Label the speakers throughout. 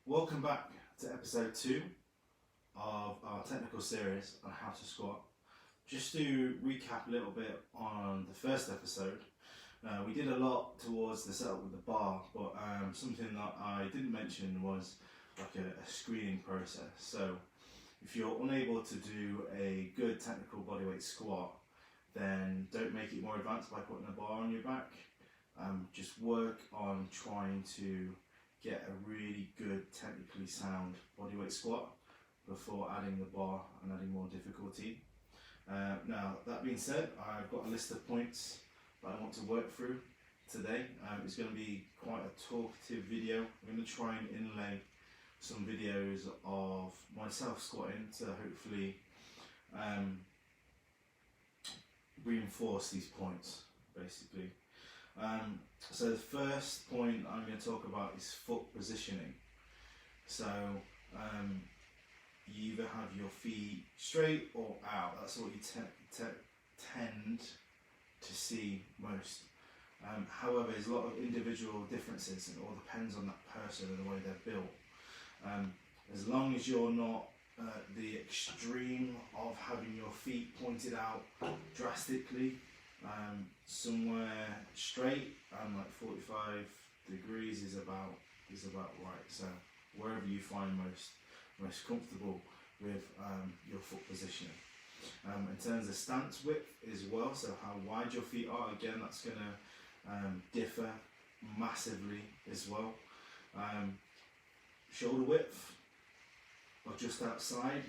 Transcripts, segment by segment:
Speaker 1: Welcome back to episode 2 of our technical series on how to squat. Just to recap a little bit on the first episode, we did a lot towards the setup with the bar, but something that I didn't mention was like a screening process. So if you're unable to do a good technical bodyweight squat, then don't make it more advanced by putting a bar on your back. Just work on trying to get a really good technically sound bodyweight squat before adding the bar and adding more difficulty. Now that being said, I've got a list of points that I want to work through today. It's going to be quite a talkative video. I'm going to try and inlay some videos of myself squatting to hopefully reinforce these points basically. So the first point I'm going to talk about is foot positioning. So you either have your feet straight or out. That's what you tend to see most. However, there's a lot of individual differences, and it all depends on that person and the way they're built. As long as you're not the extreme of having your feet pointed out drastically, somewhere straight and like 45 degrees is about right. So wherever you find most comfortable with your foot positioning. In terms of stance width as well, so how wide your feet are, again that's going to differ massively as well. Shoulder width or just outside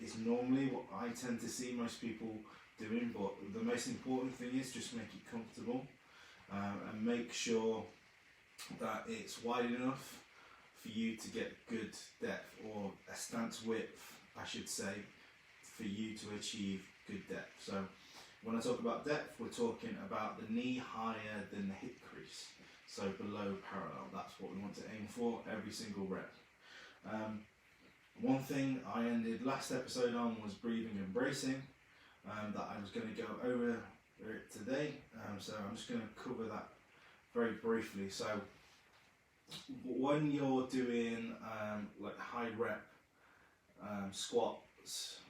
Speaker 1: is normally what I tend to see most people doing, but the most important thing is just make it comfortable and make sure that it's wide enough for you to get good depth, or a stance width I should say, for you to achieve good depth. So when I talk about depth, we're talking about the knee higher than the hip crease, so below parallel. That's what we want to aim for every single rep. One thing I ended last episode on was breathing and bracing, that I was going to go over it today, so I'm just going to cover that very briefly. So when you're doing like high rep squats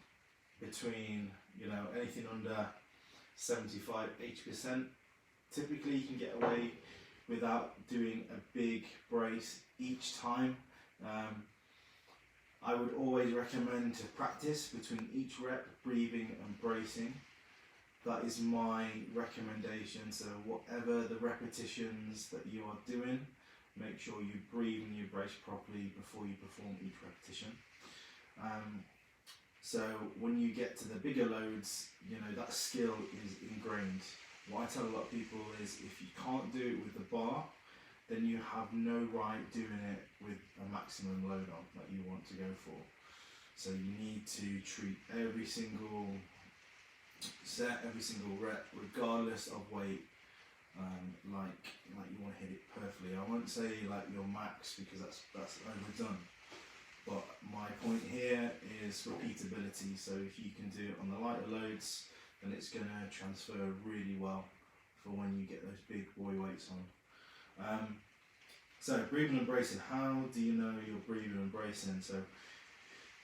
Speaker 1: between anything under 75-80%, typically you can get away without doing a big brace each time. I would always recommend to practice between each rep breathing and bracing. That is my recommendation. So whatever the repetitions that you are doing, make sure you breathe and you brace properly before you perform each repetition. So when you get to the bigger loads, that skill is ingrained. What I tell a lot of people is, if you can't do it with the bar, then you have no right doing it with a maximum load on that you want to go for. So you need to treat every single set, every single rep, regardless of weight, like you want to hit it perfectly. I won't say like your max, because that's overdone. But my point here is repeatability. So if you can do it on the lighter loads, then it's going to transfer really well for when you get those big boy weights on. So breathing and bracing. How do you know you're breathing and bracing? So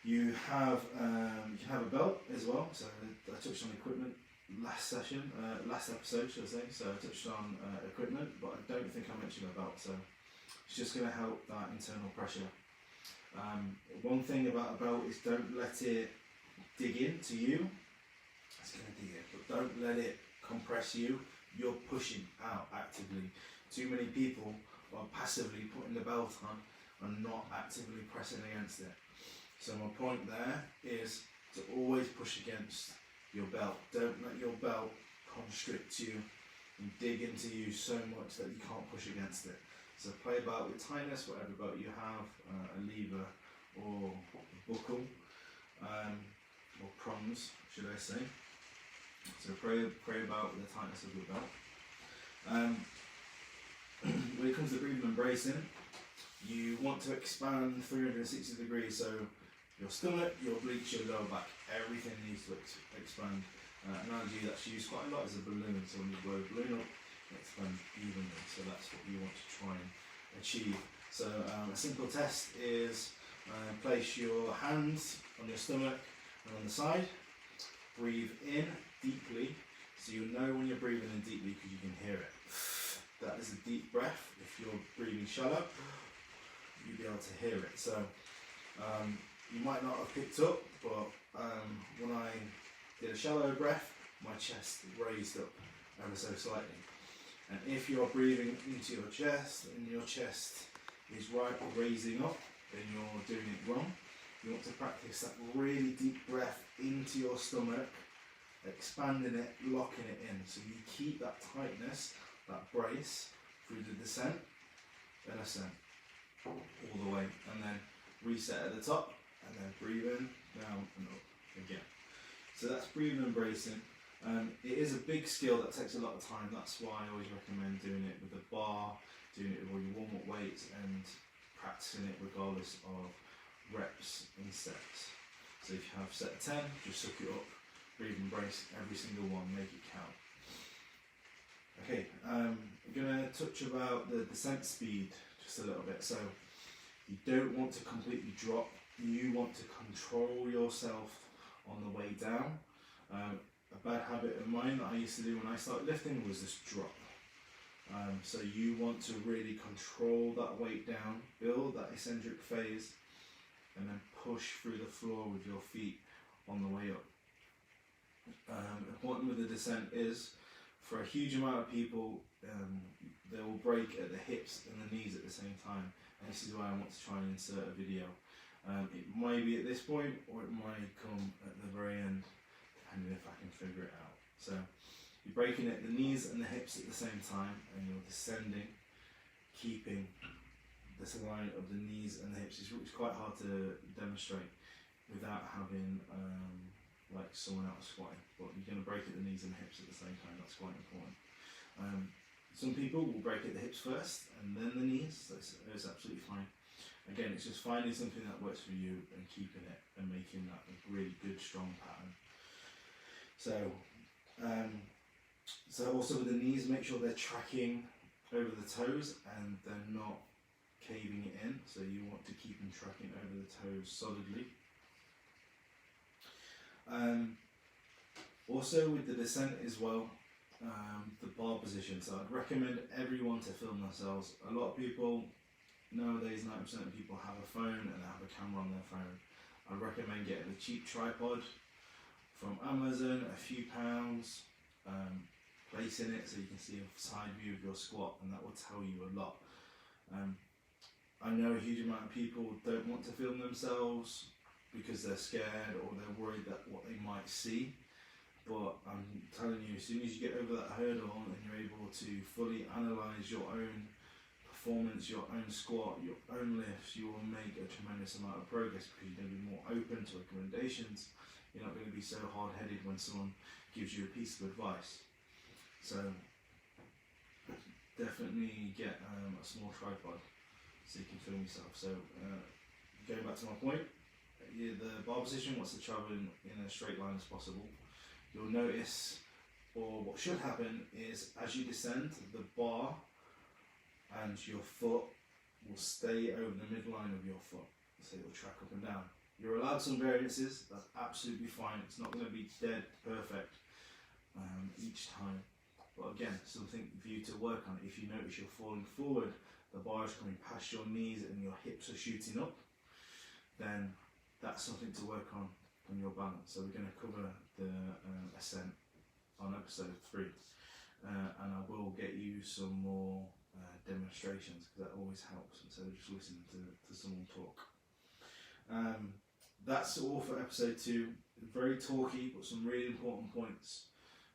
Speaker 1: you have a belt as well. So I touched on equipment last episode should I say. So I touched on equipment, but I don't think I mentioned a belt. So it's just going to help that internal pressure. One thing about a belt is don't let it dig into you. It's going to dig in, but don't let it compress you. You're pushing out actively. Too many people are passively putting the belt on and not actively pressing against it. So my point there is to always push against your belt. Don't let your belt constrict you and dig into you so much that you can't push against it. So play about with tightness, whatever belt you have, a lever or a buckle, or prongs, should I say. So pray about the tightness of your belt. When it comes to breathing and bracing, you want to expand 360 degrees. So your stomach, your obliques, your lower back, everything needs to expand. Analogy that's used quite a lot is a balloon. So when you blow a balloon up, it expands evenly. So that's what you want to try and achieve. So A simple test is place your hands on your stomach and on the side. Breathe in deeply, so you'll know when you're breathing in deeply because you can hear it. That is a deep breath. If you're breathing shallow, you'll be able to hear it. So you might not have picked up, but when I did a shallow breath, my chest raised up ever so slightly. And if you're breathing into your chest and your chest is raising up, then you're doing it wrong. You want to practice that really deep breath into your stomach, expanding it, locking it in. So you keep that tightness, that brace through the descent, then ascent, all the way, and then reset at the top, and then breathe in, down and up again. So that's breathing and bracing. It is a big skill that takes a lot of time. That's why I always recommend doing it with a bar, doing it with all your warm-up weights, and practicing it regardless of reps and sets. So if you have set of 10, just suck it up, breathe and brace every single one, make it count. Okay, I'm going to touch about the descent speed just a little bit. So you don't want to completely drop, you want to control yourself on the way down. A bad habit of mine that I used to do when I started lifting was this drop. So you want to really control that weight down, build that eccentric phase, and then push through the floor with your feet on the way up. Important with the descent is, for a huge amount of people, they will break at the hips and the knees at the same time. And this is why I want to try and insert a video. It might be at this point, or it might come at the very end, depending if I can figure it out. So you're breaking at the knees and the hips at the same time, and you're descending, keeping this line of the knees and the hips. It's quite hard to demonstrate without having like someone else squatting, but you're going to break at the knees and the hips at the same time. That's quite important. Some people will break at the hips first and then the knees. That's absolutely fine. Again, it's just finding something that works for you and keeping it and making that a really good, strong pattern. So also with the knees, make sure they're tracking over the toes and they're not caving it in. So you want to keep them tracking over the toes solidly. Also with the descent as well, the bar position. So I'd recommend everyone to film themselves. A lot of people, nowadays 90% of people have a phone and they have a camera on their phone. I'd recommend getting a cheap tripod from Amazon, a few pounds, placing it so you can see a side view of your squat, and that will tell you a lot. I know a huge amount of people don't want to film themselves because they're scared or they're worried that what they might see, but I'm telling you, as soon as you get over that hurdle and you're able to fully analyse your own performance, your own squat, your own lifts, you will make a tremendous amount of progress because you're going to be more open to recommendations. You're not going to be so hard-headed when someone gives you a piece of advice. So definitely get a small tripod so you can film yourself. So going back to my point, the bar position wants to travel in a straight line as possible. You'll notice, or what should happen is, as you descend, the bar and your foot will stay over the midline of your foot, so it will track up and down. You're allowed some variances, that's absolutely fine. It's not going to be dead perfect each time, but again, something for you to work on. If you notice you're falling forward, the bar is coming past your knees and your hips are shooting up, then that's something to work on your balance. So we're going to cover the ascent on episode 3, and I will get you some more demonstrations because that always helps instead of just listening to someone talk. That's all for episode 2. Very talky, but some really important points.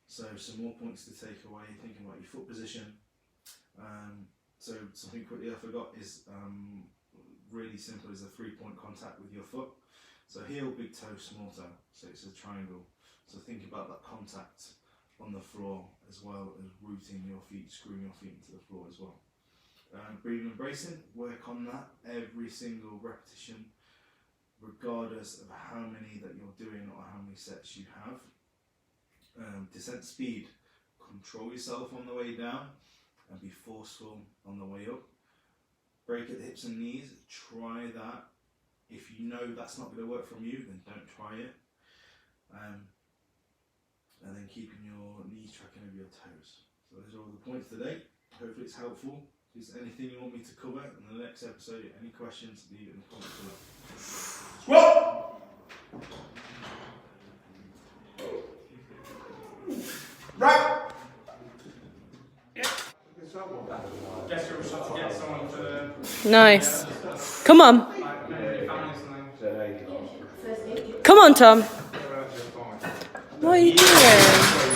Speaker 1: So some more points to take away, thinking about your foot position. So something quickly I forgot is really simple, is a 3-point contact with your foot. So heel, big toe, small toe. So it's a triangle. So think about that contact on the floor as well as rooting your feet, screwing your feet into the floor as well. Breathing and bracing, work on that every single repetition, regardless of how many that you're doing or how many sets you have. Descent speed, control yourself on the way down and be forceful on the way up. break at the hips and knees, try that. If you know that's not going to work from you, then don't try it. And then keeping your knees tracking over your toes. So those are all the points today. Hopefully it's helpful. If there's anything you want me to cover in the next episode, any questions, leave it in the comments below. Squat! Right! Guess you're trying to get someone to...
Speaker 2: Nice. Come on. Come on, Tom. What are you doing?